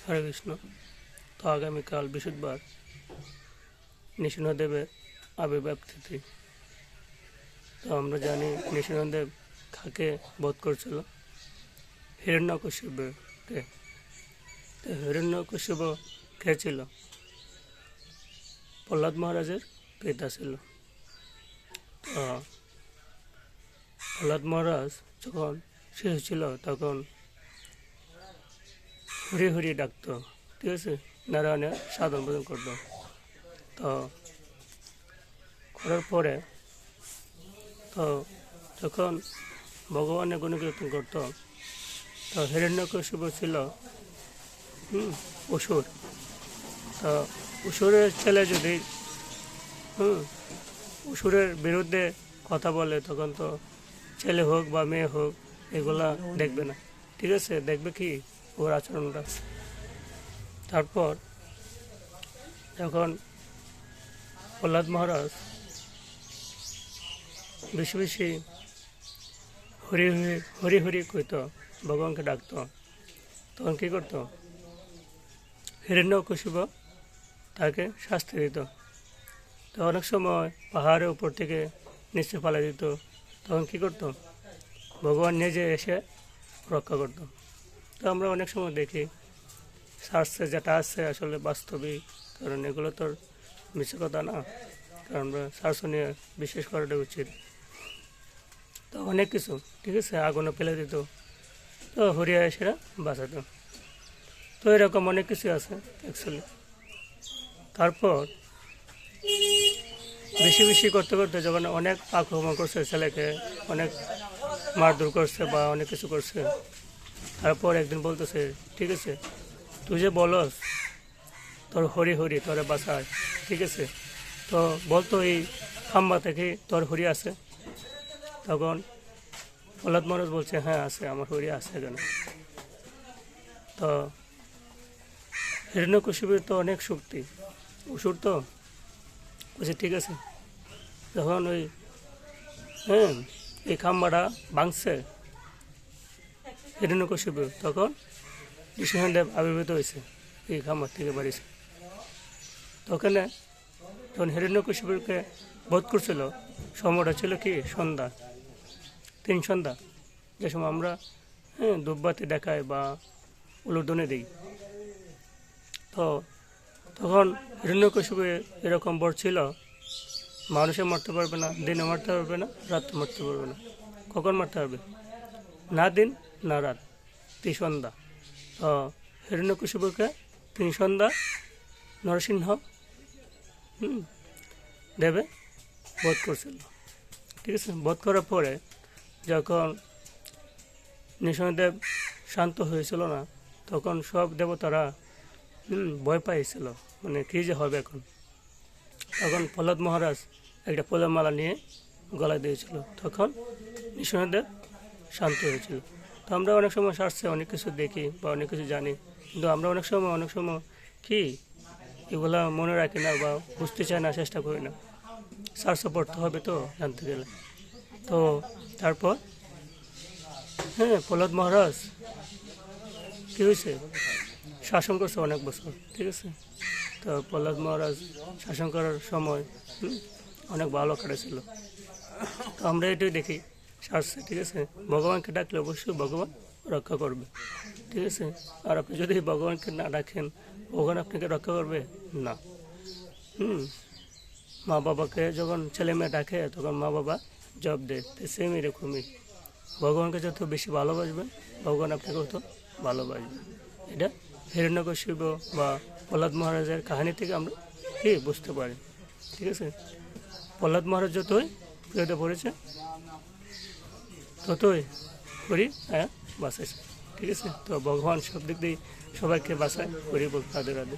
হরে কৃষ্ণ। তো আগামীকাল বৃহস্পতিবার নৃসিংহদেবের আবির্ভাব তিথি। তো আমরা জানি নৃসিংহদেব কাকে বধ করছিল? হিরণ্যকশিপুকে। তো হিরণ্যকশিপু কে ছিল? প্রহ্লাদ মহারাজের পিতা ছিল। তো প্রহ্লাদ মহারাজ যখন শিশু ছিল তখন হরি হরি ডাকত, ঠিক আছে, নারায়ণের সাধন ভোজন করতো। তো করার পরে তো যখন ভগবানের গুণকীর্তন করত, তো হিরণ্যকশিপু ছিল অসুর। তো অসুরের ছেলে যদি অসুরের বিরুদ্ধে কথা বলে তখন তো ছেলে হোক বা মেয়ে হোক এগুলা দেখবে না, ঠিক আছে, দেখবে কি ওর আচরণটা। তারপর যখন প্রহ্লাদ মহারাজ বেশি বেশি হরি হরি হরি হরি কইত, ভগবানকে ডাকত, তখন কী করত? হিরণ্যকশিপু তাকে শাস্তি দিত। তো অনেক সময় পাহাড়ের উপর থেকে নিচে ফেলে দিত, তখন কী করত? ভগবান নিজে এসে রক্ষা করত। তো আমরা অনেক সময় দেখি শাস্ত্রে যেটা আছে আসলে বাস্তবিক, কারণ এগুলো তো মিছে কথা না, কারণ আমরা শাস্ত্র নিয়ে বিশ্বাস করাটা উচিত। তো অনেক কিছু, ঠিক আছে, আগুনে ফেলে দিত, তো হরিয়া এসেরা বাঁচাতো। তো এরকম অনেক কিছু আছে অ্যাকচুয়ালি। তারপর বেশি বেশি করতে করতে যখন অনেক আক্রমণ করছে, ছেলেকে অনেক মারধর করছে বা অনেক কিছু করছে, তারপর একদিন বলতেছে, ঠিক আছে, তুই যে বলস তোর হরি হরি তোরে বাঁচায়, ঠিক আছে, তো বলতো এই খাম্বা থেকে তোর হরি আছে? তখন প্রহ্লাদ মহারাজ বলছে, হ্যাঁ আছে, আমার হরি আছে কেন? তো হিরণ্যকশিপুর তো অনেক শক্তি, অসুর তো বলছে, ঠিক আছে, যখন ওই এই খাম্বাটা ভাঙছে হিরণ্যকশিপু, তখন নৃসিংহদেব আবির্ভূত হয়েছে, এই খাম্বার থেকে বাড়িছে। তো ওখানে যখন হিরণ্যকশিপুকে বধ করছিল সময়টা ছিল কি সন্ধ্যা, 3 সন্ধ্যা, যে সময় আমরা ধূপবাতি দেখাই বা উলুধ্বনি দিই। তো তখন হিরণ্যকশিপু এরকম বর ছিল, মানুষে মারতে পারবে না, দিনে মারতে পারবে না, রাত্রে মারতে পারবে না। কখন মারতে পারবে? না দিন না রাত, ত্রিসন্ধ্যা। তো হিরণ্যকশিপুকে 3 সন্ধ্যা নরসিংহ দেবে বধ করছিল, ঠিক আছে। বধ করার পরে যখন নৃসিংহদেব শান্ত হয়েছিল না, তখন সব দেবতারা ভয় পাইছিল, মানে কী যে হবে এখন। তখন প্রহ্লাদ মহারাজ একটা ফুলের মালা নিয়ে গলায় দিয়েছিল, তখন নৃসিংহদেব শান্ত হয়েছিল। তো আমরা অনেক সময় শাস্ত্রে অনেক কিছু দেখি বা অনেক কিছু জানি, কিন্তু আমরা অনেক সময় কি এগুলা মনে রাখি না বা বুঝতে চাই না, চেষ্টা করি না। শাস্ত্র পড়তে হবে তো জানতে গেলে। তো তারপর প্রহ্লাদ মহারাজ কী হয়েছে? শাসন করছে অনেক বছর, ঠিক আছে। তো প্রহ্লাদ মহারাজ শাসন করার সময় অনেক ভালো কাটেছিল। তো আমরা এটাই দেখি শাস্ত্রে, ঠিক আছে, ভগবানকে ডাকলে অবশ্যই ভগবান রক্ষা করবে, ঠিক আছে। আর আপনি যদি ভগবানকে না ডাকেন, ভগবান আপনাকে রক্ষা করবে না। মা বাবাকে যখন ছেলে মেয়ে ডাকে তখন মা বাবা জব দেয়, তো সেম এরকমই ভগবানকে যত বেশি ভালোবাসবেন ভগবান আপনাকে তত ভালোবাসবে। এটা হিরণ্যকশিপু বা প্রহ্লাদ মহারাজের কাহিনী থেকে আমরা কি বুঝতে পারি, ঠিক আছে। প্রহ্লাদ মহারাজ যতই বিপদে পড়েছে ততই হরি বাঁচাইছে, ঠিক আছে। তো ভগবান সব দিক দিয়ে সবাইকে বাঁচায়, হরি বল, রাধে রাধে।